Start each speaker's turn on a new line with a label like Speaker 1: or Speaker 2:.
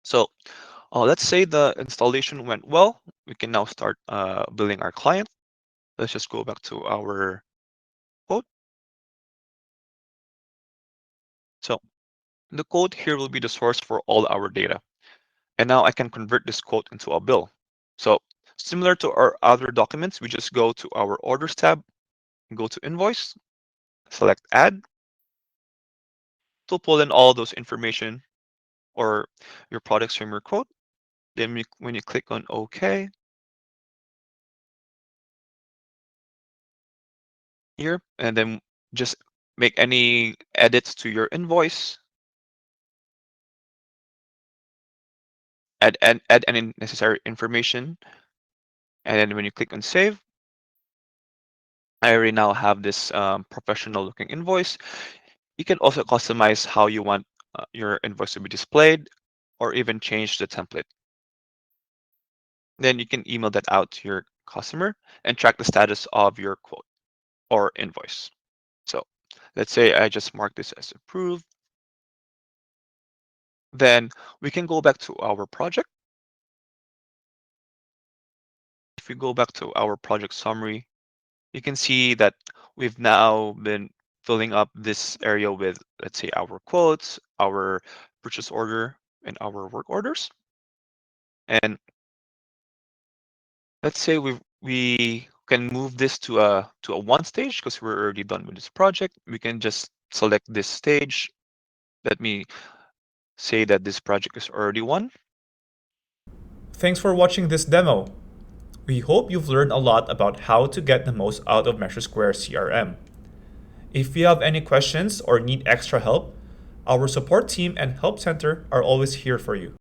Speaker 1: So let's say the installation went well. We can now start billing our client. Let's just go back to our quote. So the quote here will be the source for all our data. And now I can convert this quote into a bill. So similar to our other documents, we just go to our orders tab, go to invoice, select add to pull in all those information or your products from your quote. Then when you click on OK here, and then just make any edits to your invoice, add any necessary information, and then when you click on save, I already now have this professional looking invoice. You can also customize how you want your invoice to be displayed or even change the template. Then you can email that out to your customer and track the status of your quote or invoice. So let's say I just mark this as approved. Then we can go back to our project. If we go back to our project summary, you can see that we've now been filling up this area with, let's say, our quotes, our purchase order, and our work orders. And let's say we can move this to a one stage because we're already done with this project. We can just select this stage. Let me say that this project is already one.
Speaker 2: Thanks for watching this demo. We hope you've learned a lot about how to get the most out of MeasureSquare CRM. If you have any questions or need extra help, our support team and help center are always here for you.